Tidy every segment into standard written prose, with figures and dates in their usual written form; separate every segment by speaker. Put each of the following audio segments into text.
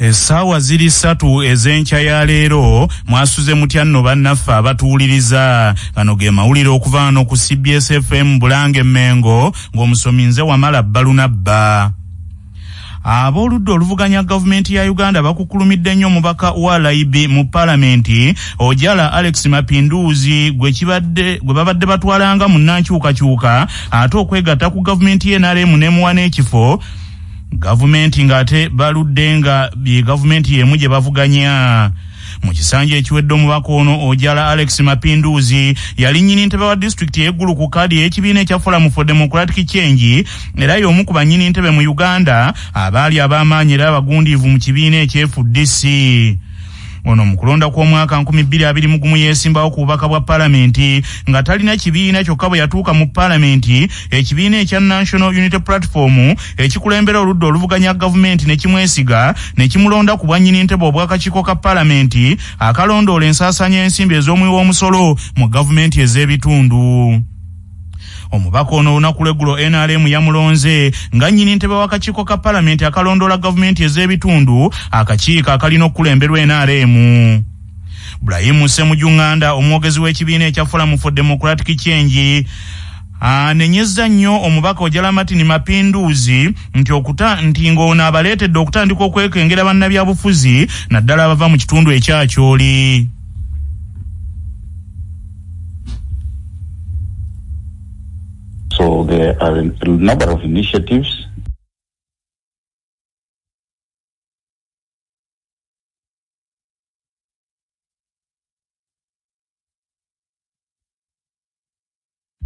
Speaker 1: Essaawa ziri 3 ez'enkya ya leero mwasuze mutya nno bannaffe abatuwuliriza. Gano ge mawulire okuva wano ku CBS FM Bulange Mengo ng'omusomi nze Wamala Balunabba. Ab'oludda oluvuganya gavumenti ya Uganda bakukulumidde nnyo omubaka wa LIB mu palamenti Ojala Alex Mapinduzi gwe babadde batwalanga mu nnankyukakyuka ate okwegatta ku gavumenti y'NRM n'emuwa n'ekifo. Gavumenti ng'ate baludde nga bye gavumenti y'emu gye bavuganya. Mu kisanja ekiwedde omubaka ono Ojala Alex Mapinduzi yali nnyini ntebe wa disitulikiti y'eggulu ku kaadi y'ekibiina ekya Forum for Democratic Change era y'omu ku bannyini ntebe mu Uganda abaali ab'amaanyi era abagundiivu mu kibiina ekye-FDC. Ono mu kulonda kw'omwaka 2021 yeesimbawo ku bubaka bwa palamenti nga talina kibiina kyokka bwe yatuuka mu palamenti ekibiina ekya National Unity Platform ekikulembera oludda oluvuganya gavumenti ne kimwesiga ne kimulonda ku bwannyini ntebe obw'akakiiko ka palamenti akalondoola ensaasaanya y'ensimbi ez'omuwi w'omusolo mu gavumenti ez'ebitundu. Omubaka ono olunaku lw'eggulo NRM yamulonze nga nnyini ntebe w'akakiiko ka palamenti akalondoola gavumenti ez'ebitundu akakiiko akalina okukulemberwa NRM. Ibrahim Ssemujunganda omwogezi w'ekibiina ekya Forum for Democratic Change anenyezza nnyo omubaka Ojala Martin Mapinduzi nti ng'ono abaleetedde okutandika okwekengera bannabyabufuzi naddala abava mu kitundu ekyakyoli.
Speaker 2: So there are a number of initiatives.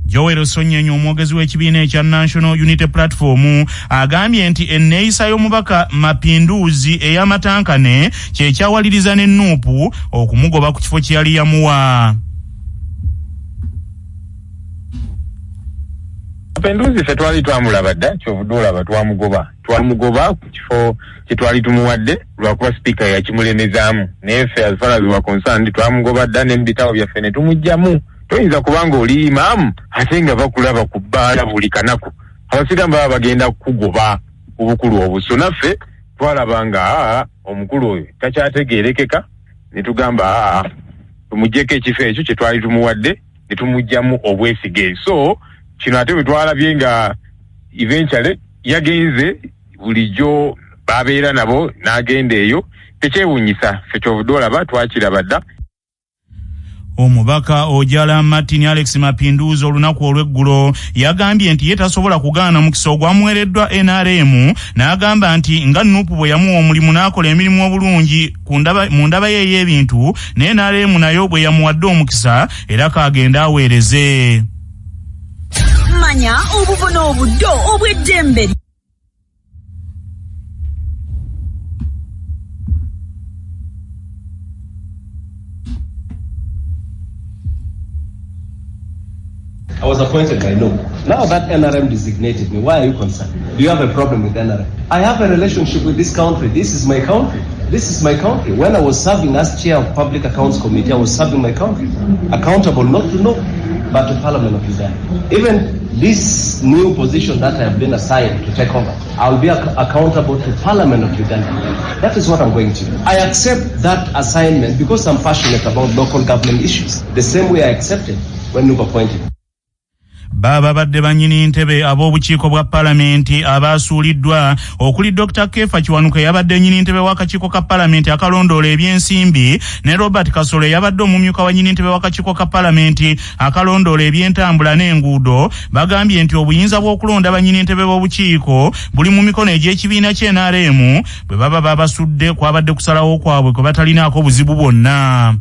Speaker 1: Joel Sonyenyo omwogezi w'ekibiina ekya National Unity Platform agambye nti enneeyisa y'omubaka Mapinduzi ey'amatankane kyekyawaliriza ne Nuupu okumugoba ku kifo kye yali yamuwa.
Speaker 3: Mapinduzi ffe twali twamulaba dda kyovudde olaba twamugoba ku kifo kye twali tumuwadde lwakuba sipiika yakimulemezaamu naye ffe as far as we are concerned twamugoba dda n'ebitabo byaffe ne tumugyamu. Toyinza kubanga oli imaamu ate nga bakulaba ku bbaala buli kanaku abasiraamu baba bagenda kukugoba obukulu obuso. Naffe twalaba nga omukulu oyo takyategeerekeka ne tugamba tumuggyeko ekifo ekyo kye twali tumuwadde ne tumugyamu obwesige. So kino ate bwe twalabye nga eventually yagenze bulijjo babeera nabo n'agenda eyo tekyewuunyisa ffe kyovudde olaba twakiraba dda.
Speaker 1: Omubaka Ojala Martin Alex Mapinduzi olunaku olw'eggulo yagambye nti ye tasobola kugaana mukisa ogwamuweereddwa NRM n'agamba nti nga Nuupu bwe yamuwa omulimu n'akola emirimu obulungi mu ndaba ye ey'ebintu ne NRM nayo bwe yamuwadde omukisa era kaagenda aweereze.
Speaker 4: Manya obubona obuddo obw'eddembe.
Speaker 5: I was appointed by Nuupu. Now that NRM designated me, why are you concerned? Do you have a problem with NRM? I have a relationship with this country. This is my country. This is my country. When I was serving as chair of Public Accounts Committee, I was serving my country. Accountable not to Nuupu, but to Parliament of Uganda. Even this new position that I have been assigned to take over, I will be accountable to Parliament of Uganda. That is what I'm going to do. I accept that assignment because I'm passionate about local government issues, the same way I accepted when Nuupu appointed me.
Speaker 1: Baba badde bannyini ntebe ab'obukiiko bwa palamenti abaasuuliddwa okuli Dr. Kefa Kiwanuka yabadde nnyini ntebe w'akakiiko ka palamenti akalondoola eby'ensimbi ne Robert Kasolo yabadde omumyuka wa nnyini ntebe w'akakiiko ka palamenti akalondoola eby'entambula n'enguudo. Bagambye nti obuyinza bw'okulonda bannyini ntebe b'obukiiko buli mu mikono egy'ekibiina ky'NRM bwe baba babasudde kwabadde kusalawo kwabwe kwe batalinaako buzibu bwonna.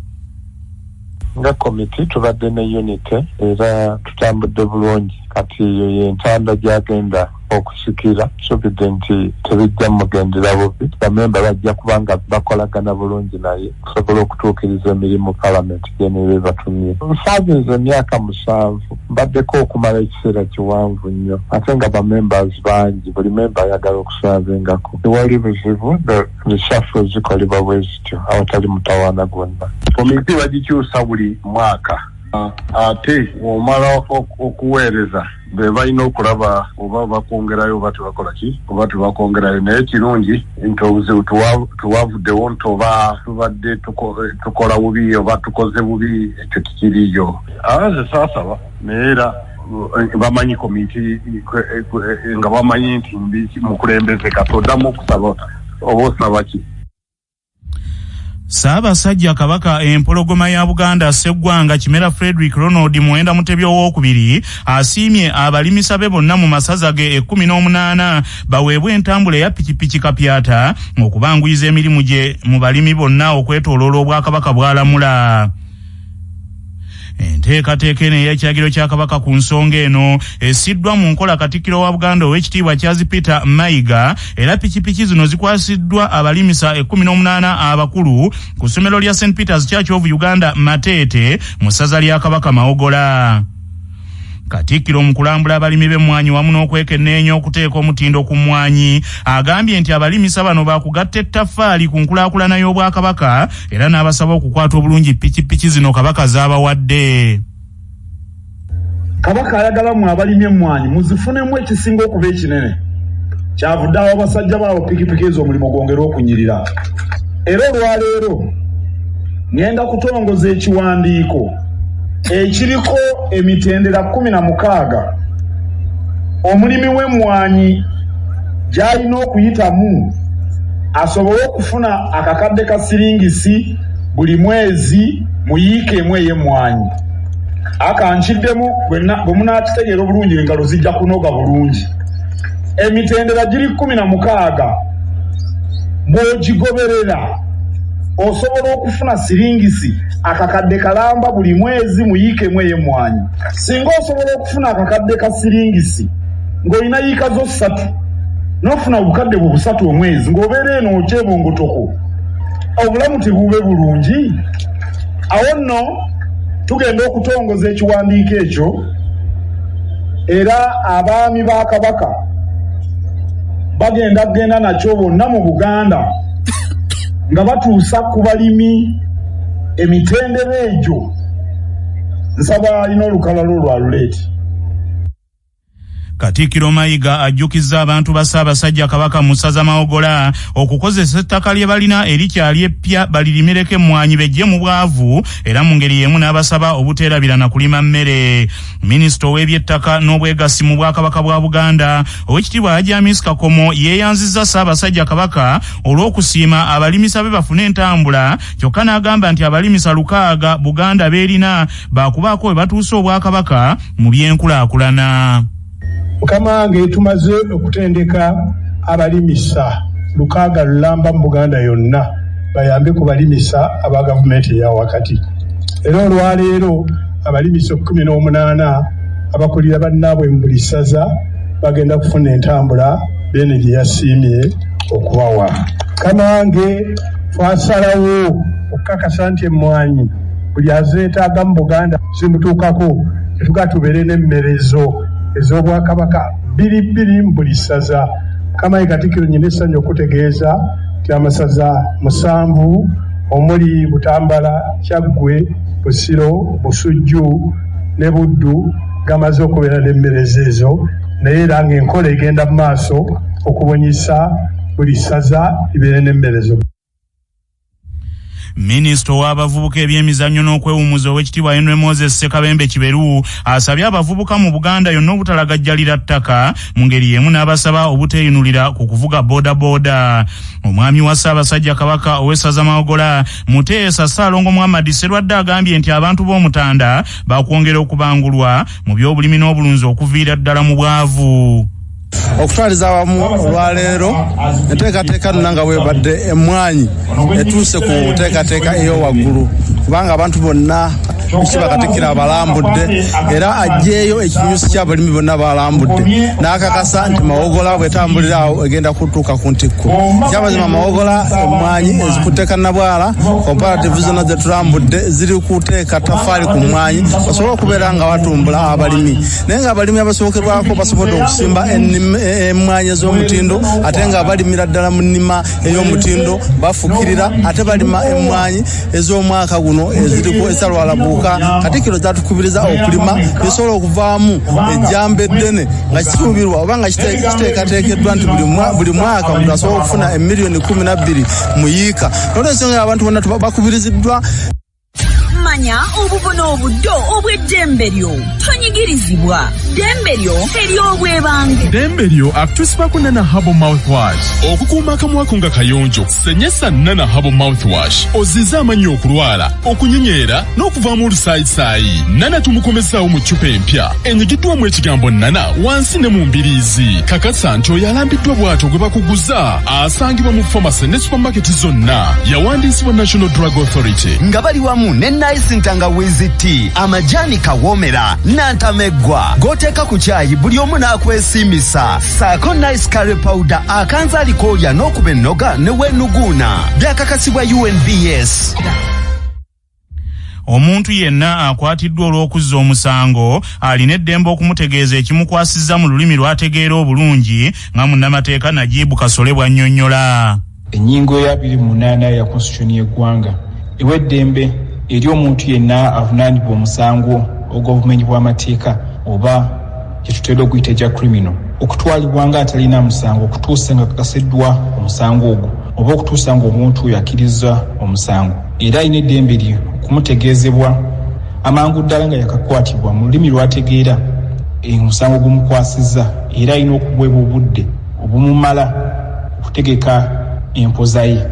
Speaker 6: Nga komiti tubadde ne unity era tutambudde bulungi kati eyo y'entanda gyagenda okusikira sobidde nti tebijja mugendera bubi bamemba bajja kubanga bakolagana bulungi naye kusobola okutuukiriza emirimu palamenti gyenebe batumye. Nsaavinze emyaka 7 mbaddeko okumala ekiseera kiwanvu nnyo ate nga bamembers bangi buli memba ayagala okusaavingako. Tewali buzibu reshuffle zikolebwa bwe zityo awatali mutawaana gwonna.
Speaker 2: Komiti bagikyusa buli mwaka
Speaker 6: ate omala okuweereza be balina okulaba oba bakongerayo oba tebakola ki oba tebakongerayo naye kirungi nti obuzibu tuwavuddewo nti oba tubadde tukola bubi oba tukoze bubi ekyo tikiriyo abaze saasaba naye era bamanyi komiti nga bamanyi nti mukulembeze katoddamu okusaba oba osaba ki.
Speaker 1: Ssaabasajja Kabaka empologoma ya Buganda Sseggwanga Kimera Frederick Ronald Muwenda Mutebi owookubiri asiimye abalimisa be bonna mu masaza ge 18 baweebwe entambula ya pikipiki kapyata okubanguyiza emirimu gye mu balimi bonna okwetooloola Obwakabaka bw'alamula. Enteekateeka eno ey'ekiragiro kya Kabaka ku nsonga eno esiddwa mu nkola Katikkiro wa Buganda Oweekitiibwa Charles Peter Mayiga era pikipiki zino zikwasiddwa abalimisa 18 abakulu ku ssomero lya St. Peter's Church of Uganda Mateete mu ssaza lya Kabaka Mawogola. Katikkiro mu kulambula abalimi b'emmwanyi wamu n'okwekenneenya okuteeka omutindo ku mmwanyi agambye nti abalimisa bano baakugatta ettaffaali ku nkulaakulana y'Obwakabaka era n'abasaba okukwata obulungi pikipiki zino Kabaka z'abawadde.
Speaker 7: Kabaka ayagala mu abalimi emmwanyi muzifunemu ekisinga okuba ekinene kyavudde awo abasajja baabo pikipiki ezo omulimu gwongera okunyirira. Era olwaleero ngenda kutongoza ekiwandiiko ekiriko emitendera 16 omulimi w'emmwanyi gy'alina okuyitamu asobole okufuna akakadde ka siringisi buli mwezi mu yiika emu ey'emmwanyi. Akankiddemu bwe munaakitegeera obulungi engalo zijja kunoga bulungi. Emitendera giri 16 bw'ogigoberera osobola okufuna siringisi akakadde kalamba buli mwezi mu yiika emu ey'emmwanyi. Singa osobola okufuna akakadde ka siringisi ng'olina yiika zo 3 n'ofuna obukadde bwe 3 omwezi ng'obeera eno okyebongotoko obulamu tebube bulungi. Awo nno tugenda okutongoza ekiwandiiko ekyo era abaami ba Kabaka bagenda kugenda nakyo bonna mu Buganda nga batuusa ku balimi emitendera egyo. Nsaba alina olukalala olwaluleeti.
Speaker 1: Katikkiro Mayiga ajjukizza abantu ba Ssaabasajja Kabaka mu ssaza Mawogola okukozesa ettaka lye balina erikyali eppya balirimireko emmwanyi bejje mu bwavu era mu ngeri y'emu n'abasaba obuteerabira na kulima mmere. Minisita ow'ebyettaka n'obwegassi mu Bwakabaka bwa Buganda Oweekitiibwa Hajji Amisi Kakomo yeeyanzizza Ssaabasajja Kabaka olw'okusiima abalimisa be bafune entambula kyokka n'agamba nti abalimisa 600 Buganda beerina baakubaako we batuuse Obwakabaka mu byenkulaakulana.
Speaker 8: Mukama wange tumaze okutendeka abalimisa 600 lulamba mu Buganda yonna bayambe ku balimisa aba gavumenti ya wakati. Era olwaleero abalimisa 18 abakulira bannaabwe mu buli ssaza bagenda kufuna entambula bene gye yasiimye okubawa. Mukama wange twasalawo okukakasa nti emmwanyi buli azeetaaga mu Buganda zimutuukako tetuga tubeere n'emmerezo ez'Obwakabaka bbiri mu buli ssaza. Kamayi Katikkiro nnyina essanyu okutegeeza nti amasaza 7 omuli Butambala, Kyaggwe, Busiro, Busujju ne Buddu gamaze okubeera n'emmereza ezo naye era ng'enkola egenda mu maaso okubonyisa buli ssaza libeere n'emmerezo.
Speaker 1: Minisita w'abavubuka ebyemizannyo n'okwewummuza Oweekitiibwa Henry Moses Ssekabembe Kiberu asabye abavubuka mu Buganda yonna obutalagajjalira ttaka mu ngeri y'emu n'abasaba obuteeyinulira ku kuvuga boodabooda. Omwami wa Ssaabasajja Kabaka ow'essaza Mawogola Muteesa Ssaalongo Muhammad Sserwadda agambye nti abantu b'Omutanda baakwongera okubangulwa mu by'obulimi n'obulunzi okuviira ddala mu bwavu.
Speaker 9: Okutwaliza awamu olwaleero enteekateeka nonna nga weebadde emmwanyi etuuse ku nteekateeka ey'owaggulu kubanga abantu bonna Oweekitiibwa Katikkiro abalambudde era ajjeeyo ekinyusi ky'abalimi bonna balambudde n'akakasa nti Mawogola bw'etambulira awo egenda kutuuka ku ntikko. Kyamazima Mawogola emmwanyi ezikutte Kannabwala comparative zonna ze tulambudde ziri kuteeka ttaffaali ku mmwanyi basobole okubeera nga batumbula abalimi naye ng'abalimi abasobokerwako basobodde okusimba emmwanyi ez'omutindo ate nga balimira ddala mu nnima ey'omutindo bafukirira ate balima emmwanyi ez'omwaka guno eziriko esalwalabuuka ekibuga Katikkiro zatukubiriza okulima esobola okuvaamu ejjambe eddene nga kisuubirwa oba nga kiteekateekeddwa nti buli mwaka omuntu asobola okufuna emiliyoni 12 mu yiika. N'olwensonga abantu bonna bakubiriziddwa.
Speaker 4: Manya obubono obuddo obw'eddembe lyo tonyigirizibwa. Ddembe lyo ery'obwebange.
Speaker 10: Ddembe lyo akutusibako Nana Herbal Mouthwash okukuuma akamwa ko nga kayonjo. Senyesa Nana Herbal Mouthwash ozize amannyo okulwala, okunyonyeera n'okuvaamu olusaayi. Nana tumukomezaawo mu ccupa empya enyigiddwamu ekigambo Nana wansi ne mu mbiriizi. Kakasa nti oyo alambiddwa bw'atyo gwe bakuguza asangibwa mu famasi ne supamaketi zonna. Yawandiisibwa National Drug Authority.
Speaker 11: Nga bali wamu ne Nice Ntangawizi tea, amajani kawomera, nantameggwa. Goteeka ku kyayi buli omu n'akwesimisa. Saako Nice curry powder akanza alikolya n'okuba ennoga ne weenuguuna. Byakakasibwa UNBS.
Speaker 1: Omuntu yenna akwatiddwa olw'okuzza omusango alina eddembe okumutegeeza ekimukwasizza mu lulimi lw'ategeera obulungi nga munnamateeka Najibu Kasole bw'annyonnyola.
Speaker 12: Ennyingo ya 28 ya Constitution y'eggwanga ewa eddembe eri omuntu yenna avunaanibwa omusango ogw'obumenyi bw'amateeka oba kye tutera okuyita ekya criminal okutwalibwa nga atalina musango okutuusa nga kakasiddwa omusango ogwo oba okutuusa ng'omuntu oyo akkiriza omusango. Era alina eddembe lye okumutegeezebwa amangu ddala nga yakakwatibwa mu lulimi lw'ategeera omusango gumukwasizza, era alina okuweebwa obudde obumumala okutegeka empoza ye.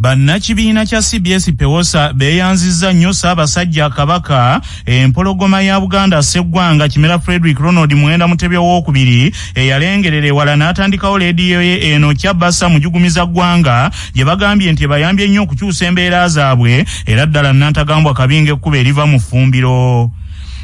Speaker 1: Bannakibiina kya CBS Pewosa beeyanzizza nnyo Ssaabasajja Kabaka empologoma ya Buganda Sseggwanga Kimera Frederick Ronald Mwenda Mutebya II eyalengerera ewala n'atandikawo leediyo ye eno Kyabasa mujugumiza ggwanga gye bagambye nti bayambye nnyo okukyusa embeera zaabwe era ddala Nantagambwa Kabinga ekkuba eriva mu ffumbiro.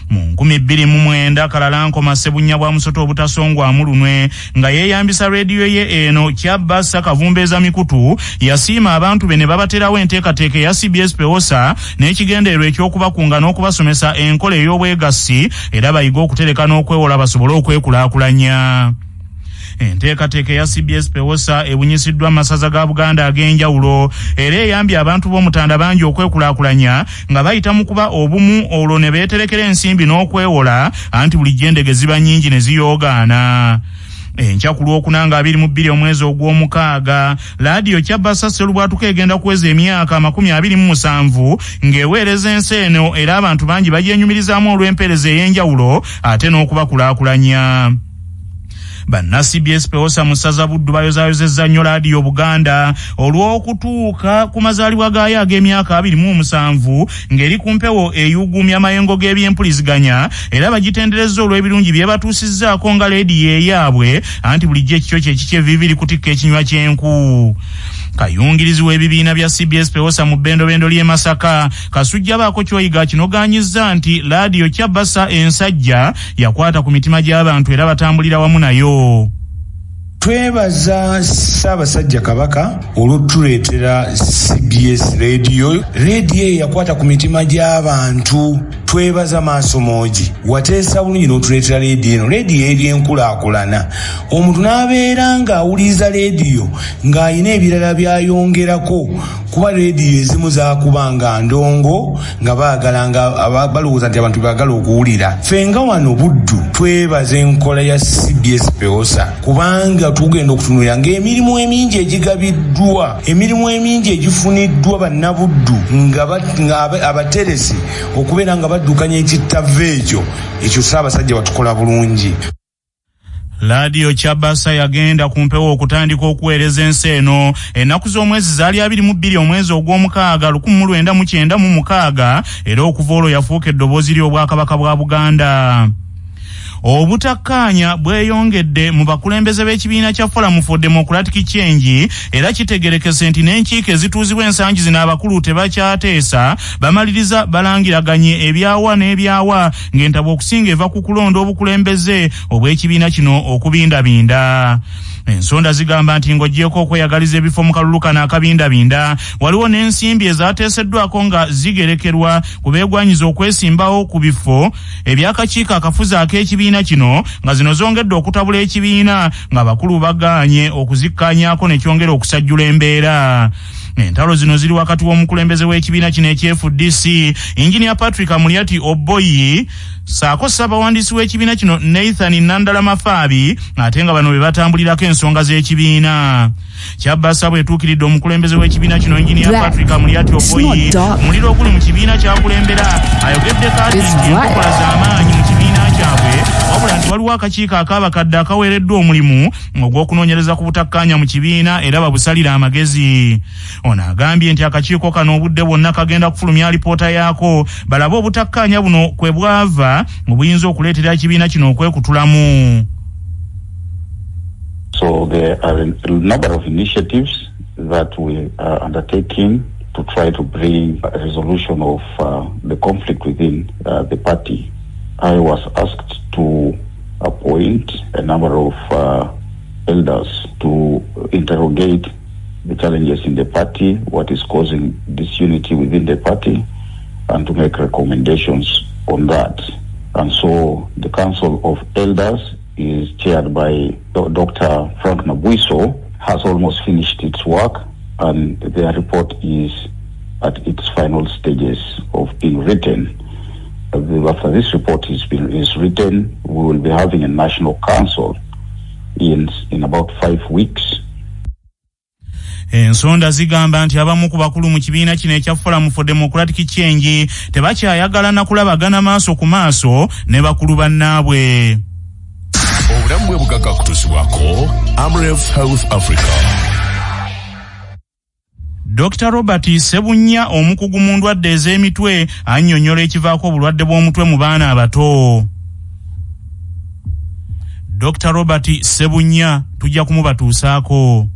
Speaker 1: Mu 2009 Kalalankoma Ssebunya bwa Musoto obutasongwamu lunwe nga yeeyambisa leediyo ye eno Kyabasa Kavumbeeza Mikutu yasiima abantu be ne babaterawo enteekateeka ya CBS Pewosa n'ekigendeerwa ekyokubakunga n'okubasomesa enkola ey'obwegassi era bayiga okutereka n'okwewola basobole okwekulaakulanya. Enteekateeka ya CBS Pewosa ebunyisiddwa masaza ga Buganda ag'enjawulo era eyambye abantu b'omutanda bangi okwekulaakulanya nga bayita mu kuba obumu olwo ne beeterekera ensimbi n'okwewola anti bulijjo endege ziba nnyingi ne ziyoogaana. Enkya ku Lwokuna nga 22 omwezi ogw'omukaaga laadiyo Kyabasa Sserubwatuka egenda kuweza emyaka 27 ng'eweereza ensi eno era abantu bangi bagyenyumirizaamu olw'empeereza ey'enjawulo ate n'okubakulaakulanya. Banna CBS Pewosa mu ssaza Buddu bayozaayozezza nnyo laadiyo Buganda olw'okutuuka ku mazaalibwa gaayo ag'emyaka 27 ng'eri ku mpewo eyuguumya amayengo g'ebyempuliziganya era bagitenderezza olw'ebirungi bye batuusizzaako nga leediyo eyaabwe anti bulijjo ekikyo kye kikyevviiviri kutikka ekinywa ky'enku. Kayungirizi w'ebibiina bya CBS Pewosa mu bbendobendo ly'e Masaka Kasujja baako kyoyiga kinogaanyizza nti laadiyo Kyabasa ensajja yakwata ku mitima gy'abantu era batambulira wamu nayo.
Speaker 13: Twebaza Ssaabasajja Kabaka olw'otuleetera CBS radio yakwata ku mitima gy'abantu. Twebaza maaso moogi wateesa bulungi n'otuleetera radio eri enkulaakulana. Omuntu n'abeera ng'awuliriza radio ng'ayina ebirala byayongerako kuba radio ezimu zaakubanga ndongo nga baagala nga balowooza nti abantu baagala okuwulira. Ffe nga wano Buddu twebaza enkola ya CBS Pewosa kubanga tugenda okutunulira ng'emirimu emingi egigabiddwa, emirimu emingi egifuniddwa bannabuddu nga abateresi okubeera nga baddukanya ekittava ekyo Ssaabasajja batukola bulungi.
Speaker 1: Laadiyo Kyabasa yagenda ku mpewo okutandika okuweereza ensi eno ennaku z'omwezi zaali 22 omwezi ogw'omukaaga 1996 era okuva olwo yafuuka eddoboozi ly'obwakabaka bwa Buganda. Obutakkaanya bweyongedde mu bakulembeze b'ekibiina kya Forum for Democratic Change era kitegerekese nti n'enkiiko ezituuzibwa ensangi zino abakulu tebakyateesa bamaliriza balangiraganye ebyawa n'ebyawa ng'entabo okusinga eva ku kulonda obukulembeze obw'ekibiina kino okubindabinda. Ensonda zigamba nti ng'oggyeko okweyagaliza ebifo mu kalulu kano akabindabinda waliwo n'ensimbi ezaateeseddwako nga zigerekerwa ku beegwanyiza okwesimbawo ku bifo eby'akakiiko akafuzi ak'ekibiina w'ekibiina kino nga zino zongedde okutabula ekibiina ng'abakulu bagaanye okuzikkaanyaako ne kyongera okusajjula embeera. Entalo zino ziri wakati w'omukulembeze w'ekibiina kino eky'FDC Engineer Patrick Amulyati Oboyi saako ssabawandiisi w'ekibiina kino Nathan Nandala Mafaabi ate nga bano be batambulirako ensonga z'ekibiina. Kyabasa bwetuukiridde omukulembeze w'ekibiina kino Engineer Patrick Amulyati Oboyi muliro oguli mu kibiina kyakulembera ayogeddeko ati nti enkokola z'amaanyi mu kibiina kyabwe wabula nti waliwo akakiiko ak'abakadde akaweereddwa omulimu ogw'okunoonyereza ku butakkaanya mu kibiina era babusalira amagezi. Ono agambye nti akakiiko kano obudde bwonna kagenda kufulumya alipoota yaako balabe obutakkaanya buno kwe bwava mu buyinza okuleetera ekibiina kino okwekutulamu.
Speaker 2: So there are a number of initiatives that we are undertaking to try to bring a resolution of the conflict within the party. I was asked to appoint a number of elders to interrogate the challenges in the party, what is causing disunity within the party, and to make recommendations on that. And so the Council of Elders is chaired by Dr. Frank Nabuiso, has almost finished its work, and their report is at its final stages of being written. After this report is written, we will be having a national council in about 5 weeks.
Speaker 1: Ensonda zigamba nti abamu ku bakulu mu kibiina kino ekya Forum for Democratic Change tebakyayagala na kulabagana maaso ku maaso ne bakulu bannaabwe.
Speaker 10: Obulamu bwe bugagga kutuusibwako Amref Health Africa.
Speaker 1: Dr. Robert Sebunya omukugu mu ndwadde ez'emitwe annyonnyola ekivaako obulwadde bw'omutwe mu baana abato. Dr. Robert Sebunya tujja kumubatuusaako.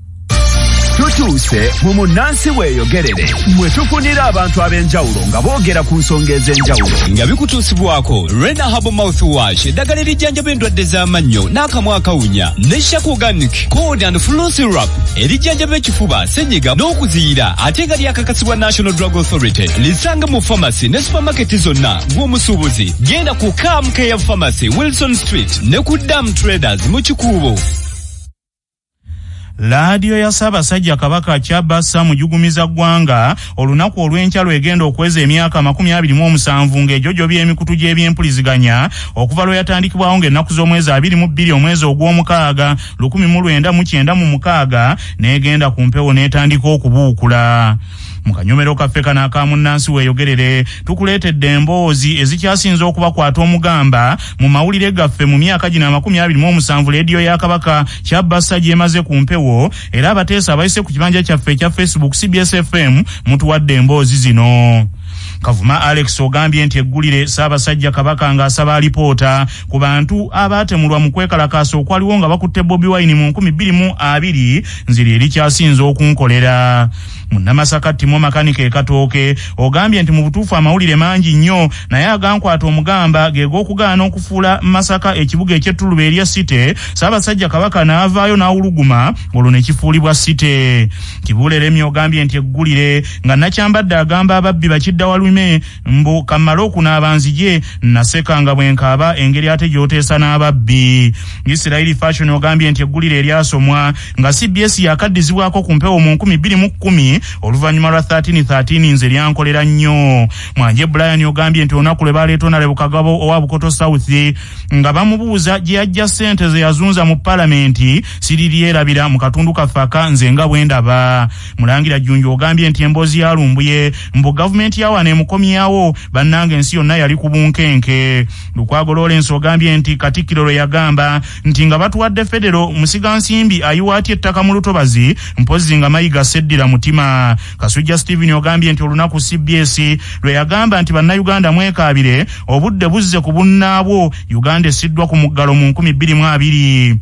Speaker 11: Tutuuse mu munnansi weeyogerere mwe tufunira abantu ab'enjawulo nga boogera ku nsonga ez'enjawulo
Speaker 14: nga bikutuusibwako Rena Herbal Mouthwash eddagala erijjanjaba endwadde z'amannyo n'akamwa akawunya ne Shak Organic Cold and Flu Syrup erijjanjaba ekifuba ssenyiga n'okuziyira ate nga lyakakasibwa National Drug Authority lisanga mu pharmacy ne supermarket zonna gw'omusuubuzi genda ku Calm Care Pharmacy Wilson Street ne ku Dam Traders mu Kikuubo.
Speaker 1: Laadiyo ya Ssaabasajja Kabaka Kyabassa mujugumiza ggwanga olunaku olw'enkya lwegenda okweza emyaka 27 ng'ejojo by'emikutu gy'ebyempuliziganya okuva lwe yatandikibwawo ng'ennaku z'omwezi 22 omwezi ogw'omukaaga 1996 n'egenda ku mpewo n'etandika okubuukula. Mu kanyomero kaffe kano akamunnansi weeyogerere tukuleetedde emboozi ezikyasinze okubakwata omugamba mu mawulire gaffe mu myaka gino 27 leediyo ya Kabaka Kyabassa gy'emaze ku mpewo era abateesa abayise ku kibanja kyaffe ekya Facebook CBS FM mutuwadde emboozi zino. Kavuma Alex ogambye nti eggulire Ssaabasajja Kabaka ng'asaba alipoota ku bantu abaatemulwa mu kwekalakaasa okwaliwo nga bakutte Bobi Wine mu 2020 nziri erikyasinze okunkolera. Munnamasaka Timo Makanika Ekatooke ogambye nti mu butuufu amawulire mangi nnyo naye agankwata omugamba ge g'okugaana okufuula Masaka ekibuga eky'ettuluba erya City Ssaabasajja Kabaka n'avaayo n'awuluguma olwo ne kifuulibwa City. Kibuule Lemmy ogambye nti eggulire nga Nakyambadde agamba ababbi bakidda walume mbu kamala okunaaba nzije nasekanga bwenkaaba engeri ate gy'oteesa n'ababbi. Israeli Fashion ogambye nti eggulire eryasomwa nga CBS yakaddizibwako ku mpewo mu 2010 oluvannyuma lwa 13 nze lyankolera nnyo. Mwanje Brian ogambye nti olunaku lwe baleeta Honorable Kagabo owa Bukoto South nga bamubuuza gye yajja ssente ze yazunza mu palamenti siriryerabira mu katundu kaffe nze nga bwe ndaba. Mulangira Jjunju ogambye nti emboozi ya Lumbuye mbu gavumenti yawana emukomyawo bannange ensi yonna yali ku bunkenke. Lukwago Lawrence ogambye nti Katikkiro lwe yagamba nti nga batuwadde Federo musigansimbi ayiwaatya ettaka mu lutobazi mpozi nga mayiga seddira mutima. Kasujja Steven ogambye nti olunaku CBS lwe yagamba nti bannayuganda mwekaabire obudde buzze ku bunnaabwo Uganda esiddwa ku muggalo mu 2020.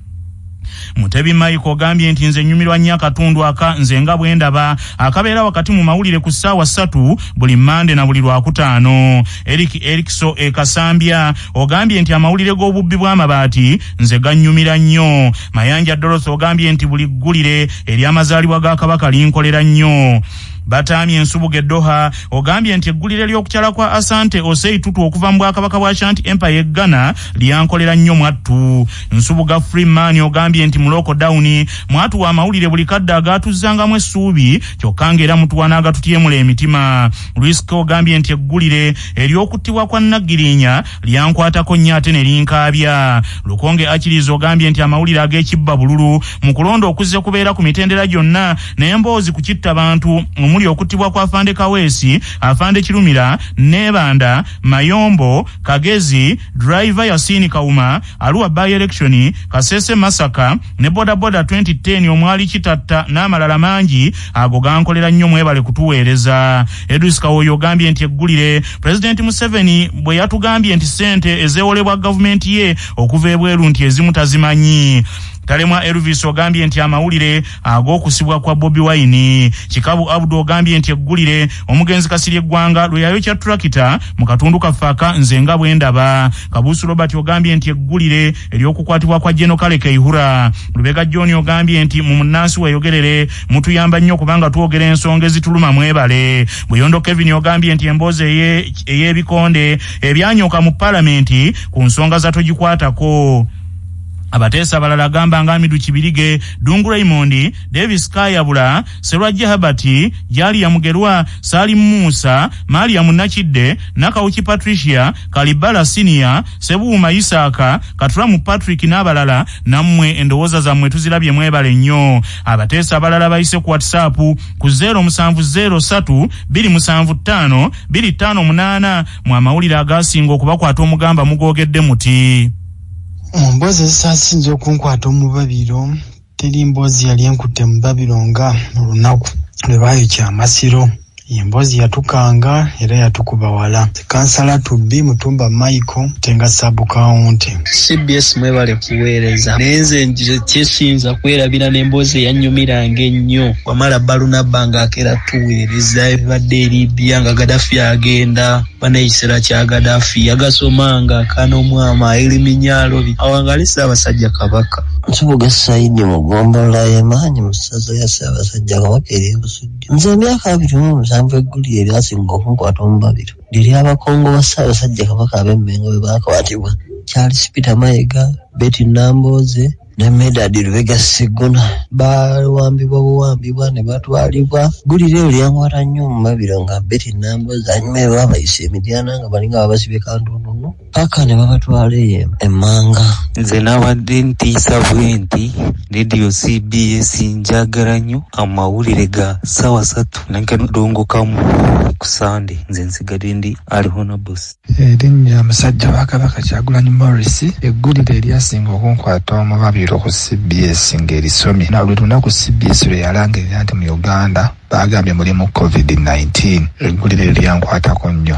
Speaker 1: Mutebi Michael gambye nti nze nyumirwa nnyo akatundu aka nze nga bwe ndaba akabeera wakati mu mawulire ku ssaawa 3 buli Mande na buli Lwakutaano. Erikso Kasambya ogambye nti amawulire g'obubbi bw'amabaati nze gannyumira nnyo. Mayanja Dorothy ogambye nti buli ggulire ery'amazaalibwa ga Kabaka linkolera nnyo. Batami Ensubuge Doha ogambye nti eggulire ly'okukyala kwa Asante Osei Tutu okuva mu Bwakabaka bwa Ashanti Empire Ghana lyankolera nnyo mwattu. Nsubuga Freeman ogambye nti mu lockdown mwatu wa mawulire buli kadde agaatuzzangamu essuubi kyokka ng'era mutuwana agatutyemula emitima. Luisko ogambye nti eggulire ery'okuttibwa kwa Nagirinya lyankwatako nnyo ate ne linkaabya. Lukonge Achirizo ogambye nti amawulire ag'ekibba bululu mu kulonda okuzze kubeera ku mitendera gyonna n'emboozi ku kitta bantu omuli okuttibwa kwa Afande Kaweesi, Afande Kirumira, Nebanda, Mayombo, Kagezi, Driver Yasini Kauma, Arua by election, Kasese Masaka, ne Boda Boda 2010 omwali kitatta n'amalala mangi ago gankolera nnyo mwebale kutuweereza. Edwis Kawoyo ogambye nti eggulire President Museveni bwe yatugambye nti ssente ezeewolebwa gavumenti ye okuva ebweru nti ezimu tazimanyi. Talemwa Elvis ogambye nti amawulire ag'okusibwa kwa Bobi Wine. Kikabu Abdu ogambye nti eggulire omugenzi Kasirye Gwanga lwe yayokya tractor mu katundu kafaka nze nga bwe ndaba. Kabusu Robert ogambye nti eggulire ery'okukwatibwa kwa General Kale Kaihura. Lubega John ogambye nti mu munnansi weyogerere mutuyamba nnyo kubanga twogera ensonga ezituluma mwebale. Buyondo Kevin ogambye nti emboozi ey'ebikonde ebyanyooka mu palamenti ku nsonga za togikwatako. Abateesa abalala gamba nga Amidu Kibirige, Dungu Raymond, Davis Kayabula, Serwajja Habati, Jalia Mugerwa, Salim Musa, Maria Munachide, Nakauchi Patricia, Kalibala Senior, Sebuuma Isaka, Katulamu Patrick n'abalala nammwe endowooza zammwe tuzirabye mwebale nnyo. Abateesa abalala bayise ku WhatsApp ku 0703 275 258 mu amawulire agasinga okubakwata omugamba mugoogedde muti.
Speaker 15: Mboozi ezisaasinze okunkwata omubabiro teri mboozi yali enkutte mu babiro nga olunaku lwe baayokya Amasiro. Emboozi yatukanga era yatukuba wala. Kansala Tubbi Mutumba Michael Tenga Sub-County.
Speaker 16: CBS mwebale kuweereza nenze nje kyesinza kwerabira n'emboozi yanyumiranga ennyo wamala Barunaba ng'akeera tuweereza ebibadde Libya nga Gaddafi agenda banayisera kya Gaddafi yagasomanga kanomwama Eliminyalo awangalisa abasajja Kabaka.
Speaker 17: Nsubuga Saidi Mugombola y'amaanyi mu ssaza ya Ssaabasajja Kabaka ery'Obusujju. Nze emyaka 27 eggulire eryasinga okunkwata omubabiro liri abakongo ba Ssaabasajja Kabaka ab'Emmengo bwe baakwatibwa. Charles Peter Mayiga, Betty Nambooze ne Medad Lubega Segona bawambibwa ne batwalibwa. Ggulire lyankwata nnyo mu mabiro nga Betty Nambooze anyuma baabayisa emityana nga balinga babasibye kantununu paka ne babatwala Emmanga.
Speaker 18: Nze nabadde ntiisa bwe nti Radio CBS njagala nnyo amawulire ga ssaawa 3 nankadongokamu ku Sunday nze nsigadde ndi Alihonabos.
Speaker 19: Erinnya musajja wa Kabaka Kyagulanyi Morris eggulire eryasinga okunkwata omubabiro ku CBS ng'erisomye na buli lunaku CBS lwe yalangirira nti mu Uganda bagambye mulimu COVID-19 eggulire lyankwatako nnyo.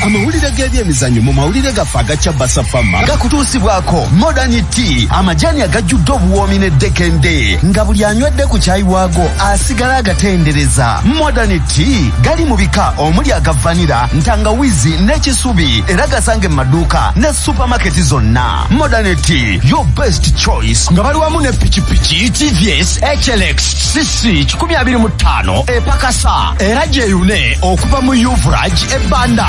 Speaker 11: Amawulire g'ebyemizannyo mu mawulire gaffe agakya Basafama gakutuusibwako Modern Tea, amajani agajjudde obuwoomi n'eddekende nga buli anywedde ku caayi waago asigala agatendereza. Modern Tea gali mu bika omuli aga vanilla, ntangawizi n'ekisubi era gasanga mu maduuka ne supamaketi zonna. Modern Tea, your best choice, nga bali wamu ne pikipiki TVS HLX CC 125 epakasa era gyeyune okuva mu Yuvraj ebbanda.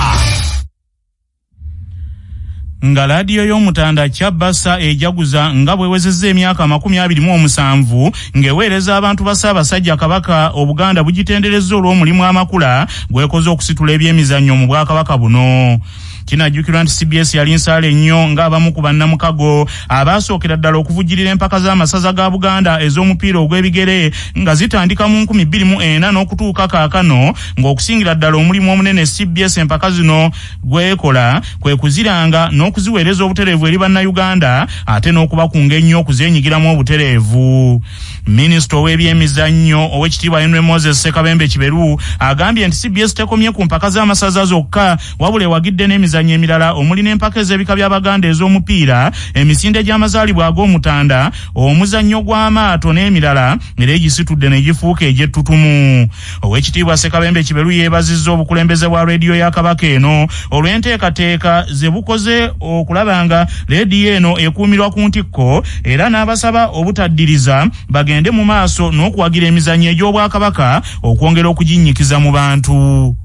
Speaker 1: Nga laadiyo y'omutanda Kyabasa ejaguza nga bwewezezza emyaka 27 ng'eweereza abantu ba Ssaabasajja Kabaka Obuganda bugitenderezza olw'omulimu amakula gwekoze okusitula ebyemizannyo mu Bwakabaka buno. Kinajjukirwa nti CBS yali nsaale nnyo ng'abamu ku bannamukago abaasookera ddala okuvujjirira empaka z'amasaza ga Buganda ez'omupiira ogw'ebigere nga zitandika mu 2004 n'okutuuka kaakano ng'okusingira ddala omulimu omunene CBS empaka zino gwekola kwe kuziranga n'okuziweereza obutereevu eri bannayuganda ate n'okubakunga ennyo okuzeenyigiramu obutereevu. Minisita ow'ebyemizannyo Oweekitiibwa Henry Moses Ssekabembe Kiberu agambye nti CBS tekomye ku mpaka z'amasaza zokka wabula ewagidde n'emizannyo n'emizannyo emirala omuli n'empaka ez'ebika by'Abaganda ez'omupiira, emisinde gy'amazaalibwa ag'omutanda, omuzannyo gw'amaato n'emirala era egisitudde ne gifuuka egy'ettutumu. Oweekitiibwa Ssekabembe Kiberu yeebazizza obukulembeze bwa leediyo ya Kabaka eno olw'enteekateeka ze bukoze okulaba nga leediyo eno ekuumirwa ku ntikko, era n'abasaba obutaddiriza bagende mu maaso n'okuwagira emizannyo egy'Obwakabaka okwongera okuginnyikiza mu bantu.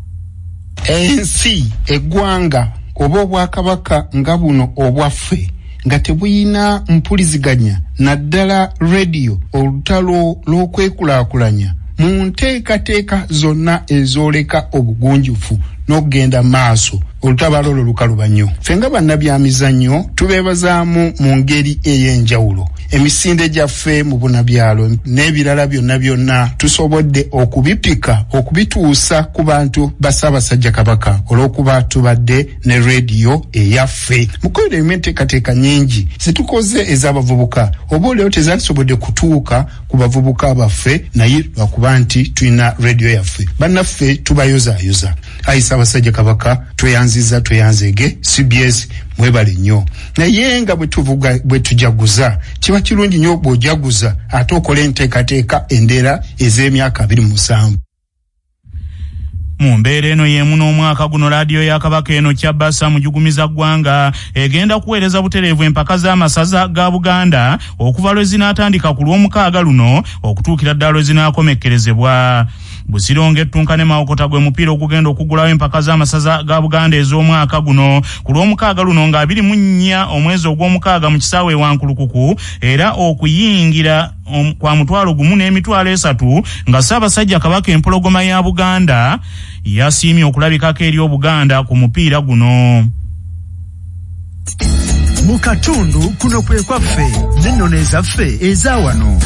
Speaker 20: Ensi, eggwanga oba Obwakabaka nga buno obwaffe nga tebuyina mpuliziganya naddala rediyo olutalo lw'okwekulaakulanya mu nteekateeka zonna ezooleka obugunjufu n'okugenda maaso, olutabaalo olwo lukaluba nnyo. Ffe nga bannabyamizannyo tubeebazaamu mu ngeri ey'enjawulo. Emisinde gyaffe mu bunabyalo n'ebirala byonna tusobodde okubipika okubituusa ku bantu ba Ssaabasajja Kabaka olw'okuba tubadde ne rediyo eyaffe. Mukolere enteekateeka nnyingi zitukoze ez'abavubuka, oboolero tezasobodde kutuuka ku bavubuka baffe naye lwakuba nti tulina rediyo yaffe. Bannaffe tubayozaayoza. Ayi Ssaabasajja Kabaka tweyanzege CBS mwebale nnyo. Naye nga bwe tujaguza kiba kirungi nnyo bw'ojaguza ate okola enteekateeka endera ez'emyaka 27.
Speaker 1: Mu mbeera eno y'emu n'omwaka guno laadiyo ya Kabaka eno Kyabasa mujugumiza ggwanga egenda kuweereza butereevu empaka z'amasaza ga Buganda okuva lwe zinaatandika ku lw'omukaaga luno okutuukira ddala lwe zinaakomekkerezebwa. Busironge ettunkane Mawokota gwe mupiira ogugenda okugulawo empaka z'amasaza ga Buganda ez'omwaka guno ku lw'omukaaga luno nga 24 omwezi ogw'omukaaga mu kisaawe Wankulukuku, era okuyingira kwa mutwalo gumu n'emitwalo 3 nga Ssaabasajja Kabaka empologoma ya Buganda yasiimye okulabikako eri Obuganda ku mupiira guno.
Speaker 21: Mu katundu kuno kwe kwaffe n'ennono ezaffe eza wano.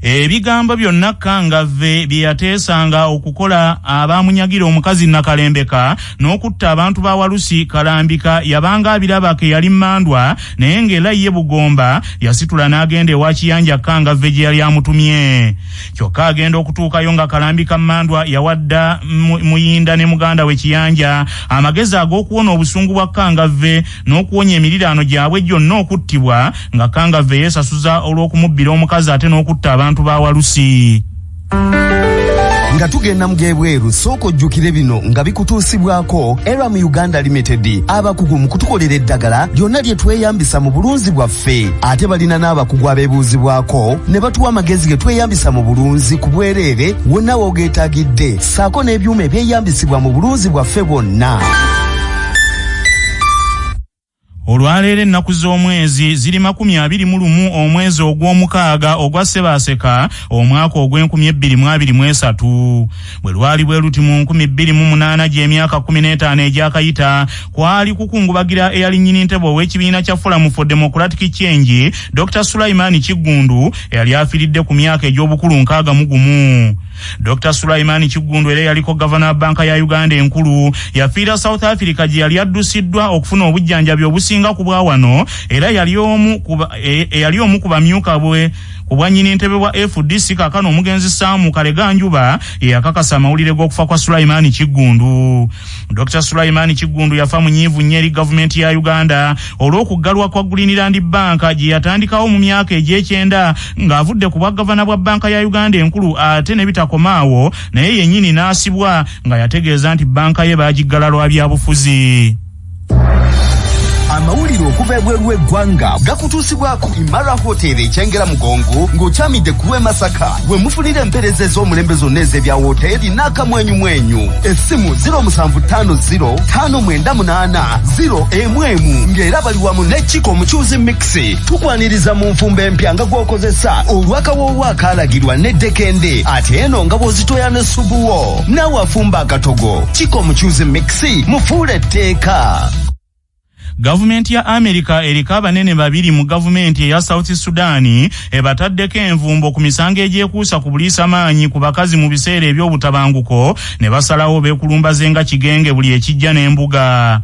Speaker 1: Ebigambo byonna Kangave bye yateesanga okukola abaamunyagira omukazi Nakalembeka n'okutta abantu ba Walusi Kalambika yabanga abirabako yali Mandwa, naye ng'era ye Bugomba yasitula n'agenda ewa Kiyanja Kangave gye yali amutumye. Kyokka agenda okutuukayo nga Kalambika Mandwa yawadda Muyinda ne muganda we Kiyanja amagezi ag'okuwona obusungu bwa Kangave n'okuwonya emiriraano gyabwe gyonna okuttibwa, nga Kangave yeesasuza olw'okumubbira omukazi ate n'okutta abantu ba Walusi.
Speaker 11: Nga tugenda mugebweru soko jjukire bino nga bikutuusibwako Era mu Uganda Limited abakugu mu kutukolera eddagala lyonna lye tweyambisa mu bulunzi bwaffe, ate balina n'abakugu abeebuuzibwako ne batuwa amagezi ge tweyambisa mu bulunzi ku bwereere wonna woogeetaagidde, saako n'ebyuma ebyeyambisibwa mu bulunzi bwaffe bwonna.
Speaker 1: Olwaleero ennaku z'omwezi ziri 21 omwezi ogw'omukaaga ogwa Ssebaaseka omwaka ogw'2023. Bwe lwali bwe luti mu 2008 gy'emyaka 15 egyakayita kwali kukungubagira eyali nnyini ntebe ow'ekibiina kya Forum for Democratic Change Dr. Sulaiman Kiggundu eyali afiiridde ku myaka egy'obukulu 61. Dr. Sulaiman Kiggundu era yaliko Governor Banka ya Uganda enkulu yafiira South Africa gye yali addusiddwa okufuna obujjanjabi obusinga ku bwa wano, era yali omu ku bamyuka bwe ku bwannyini ntebe bwa FDC kaakano omugenzi Saamu Kaleganjuba yakakasa amawulire g'okufa kwa Sulaiman Kiggundu. Dr. Sulaiman Kiggundu yafa mu nnyiivu nnyo eri gavumenti ya Uganda olw'okuggalwa kwa Greenland Bank gye yatandikawo mu myaka egy'ekyenda ng'avudde ku bwagavana bwa Banka ya Uganda enkulu, ate ne bitakomaawo naye yennyini n'asibwa nga yategeeza nti banka ye baagiggala lwa byabufuzi.
Speaker 11: Amawulire okuva ebweru w'eggwanga gakutuusibwako Imara Hotel ekyengera Mugongo ng'okyamidde ku lw'e Masaka we mufunira empeereza ez'omulembe zonna ez'ebya woteeri n'akamwenyumwenyu. Essimu 0750598011 ng'era bali wamu ne Chiko Muchuzi Mix. Tukwaniriza mu nfumba empya nga gw'okozesa olw'akawoowo akaalagirwa n'eddekende, ate eno nga bw'ozitoya n'essubuwo naawe afumba akatogo. Chiko Muchuzi Mix mufuule etteeka.
Speaker 1: Gavumenti ya Amerika eriko abanene babiri mu gavumenti eya South Sudan ebataddeko envumbo ku misango egyekuusa ku buliisa maanyi ku bakazi mu biseera eby'obutabanguko ne basalawo beekulumbaze nga kigenge buli ekijja n'embuga.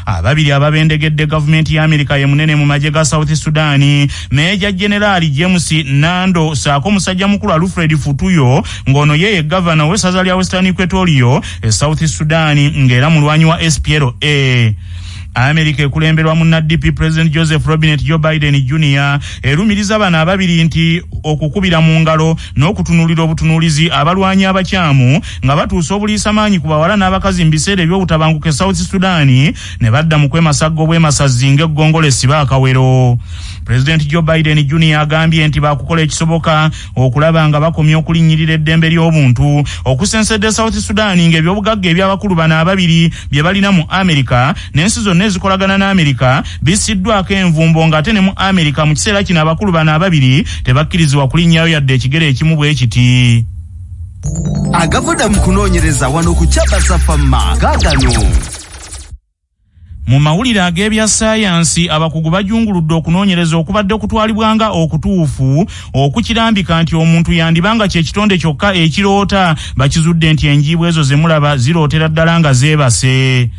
Speaker 1: ababiri ababendegedde gavumenti ya Amerika ye munene mu magye ga South Sudan Major General James Nando saako musajja mukulu Alfred Futuyo ngono yeye governor w'essaza lya Western Equatoria South Sudan ngera mulwanyi wa SPLA. Amerika ekulemberwa mu DP President Joseph Robinette Joe Biden Jr. erumiriza bana ababiri nti okukubira mu ngalo n'okutunulira obutunulizi abalwanyi abakyamu nga batuusa obuliisa maanyi ku bawala n'abakazi mu biseera eby'obutabanguko South Sudan ne badda mu kwemasaggo bwemasazi ng'eggongolo essiba akawero. President Joe Biden Jr. agambye nti bakukola ekisoboka okulaba nga bakomya okulinnyirira eddembe ly'obuntu okusensedde South Sudan ng'ebyobugagga eby'abakulu bano ababiri bye balina mu Amerika n'ensi zonna ezikolagana n'Amerika bisiddwako envumbo ng'ate ne mu Amerika mu kiseera kino abakulu bano ababiri tebakkirizibwa kulinnyayo yadde ekigere ekimu bwe kiti.
Speaker 11: Agavuda mu kunoonyereza wano ku Kyabasa Famma gaagano.
Speaker 1: Mu mawulire ag'ebya sayansi abakugu bajunguludde okunoonyereza okubadde okutwalibwanga okutuufu okukirambika nti omuntu yandibanga kye kitonde kyokka ekiroota bakizudde nti enjiibwa ezo ze mulaba zirootera ddala nga zeebase.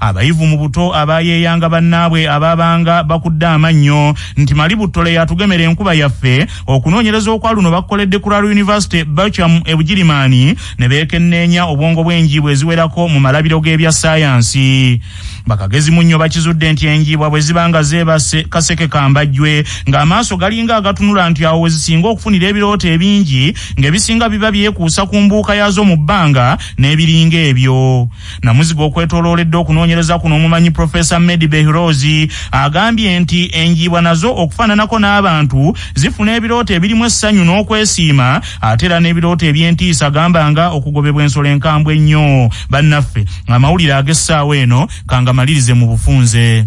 Speaker 1: Abayivu mu buto abayeeyanga bannaabwe ababanga bakudde amannyo nti mali buttole yatugemera enkuba yaffe okunoonyereza okwaluno bakoledde ku Rural University Bircham Ebugirimaani ne beekenneenya obwongo bw'enjiibwa eziwerako mu malabiro g'ebya sayansi. Bakagezi munnyo bakizudde nti enjiibwa bwe zibanga zeebase kaseke kambajjwe ng'amaaso galinga agatunula nti awo we zisinga okufunira ebirooto ebingi ng'ebisinga biba byekuusa ku mbuuka yaazo mu bbanga n'ebiringa ebyo. Namuziga okwetoolooledde okunoonyereza kuno omumanyi Professor Medi Behirozi agambye nti enjiibwa nazo okufaananako n'abantu zifuna ebirooto ebirimu essanyu n'okwesiima ate era n'ebirooto eby'entiisa gambanga okugobebwa ensolo enkambwe ennyo. Bannaffe amawulire ag'essaawa eno kangamalirize mu bufunze.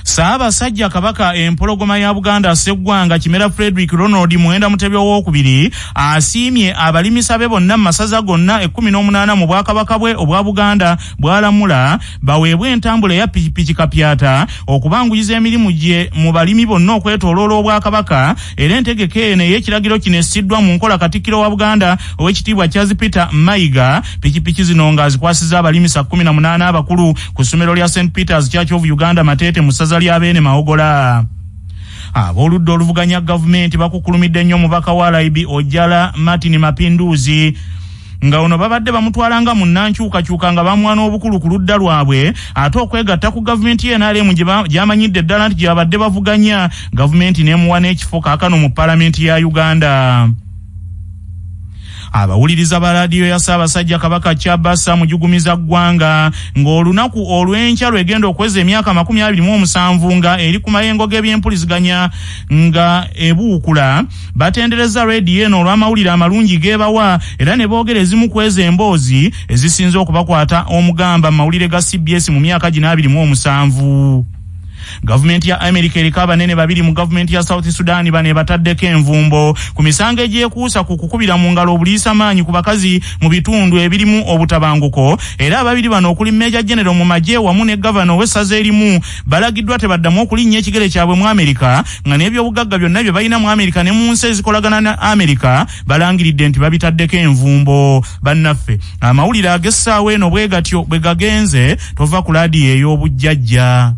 Speaker 1: Ssaabasajja Kabaka empologoma ya Buganda Sseggwanga Kimera Frederick Ronald Muwenda Mutebi owookubiri asiimye abalimisa be bonna mu masaza gonna 18 mu Bwakabaka bwe obwa Buganda bwalamula baweebwe entambula ya pikipiki kapyata okubanguyiza emirimu gye mu balimi bonna okwetooloola Obwakabaka era entegeke eno ey'ekiragiro kino essiddwa mu nkola Katikkiro wa Buganda ow'ekitiibwa Charles Peter Mayiga. Pikipiki zino nga zikwasiza abalimisa 18 abakulu ku ssomero lya St. Peter's Church of Uganda Matete mu ssaza lya Beene Mawogola. Aboludde oluvuganya gavumenti bakukulumidde nnyo mubaka wa LIB Ojjala Martin Mapinduzi nga ono babadde bamutwalanga mu nnankyukakyuka nga bamwana obukulu ku ludda lwabwe ate okwegatta ku gavumenti y'NRM gy'amanyidde ddala nti gyabadde bavuganya gavumenti n'emuwa n'ekifo kaakano mu palamenti ya Uganda. Abawuliriza ba laadiyo ya Ssaabasajja Kabaka Kyabasa mujugumiza ggwanga ng'olunaku olw'enkya lwegenda okweza emyaka 27 nga eri ku mayengo g'ebyempuliziganya nga ebuukula batendereza reediyo eno olw'amawulire amalungi g'ebawa era ne boogera ezimu kweza emboozi ezisinze okubakwata omugamba mu mawulire ga CBS mu myaka 27. Gavumenti ya Amerika eriko abanene babiri mu gavumenti ya South Sudan bane bataddeko envumbo ku misango egyekuusa ku kukubira mu ngalo obuliisa maanyi ku bakazi mu bitundu ebirimu obutabanguko era ababiri bano okuli Major General mu magye wamu ne Governor w'essaza erimu balagiddwa tebaddamu okulinnya ekigere kyabwe mu Amerika nga n'ebyobugagga byonna bye balina mu Amerika ne mu nsi ezikolagana ne Amerika balangiridde nti babitaddeko envumbo. Bannaffe amawulire ag'essaawa eno bwe gatyo bwe gagenze tova ku laadiyo ey'obujjajja.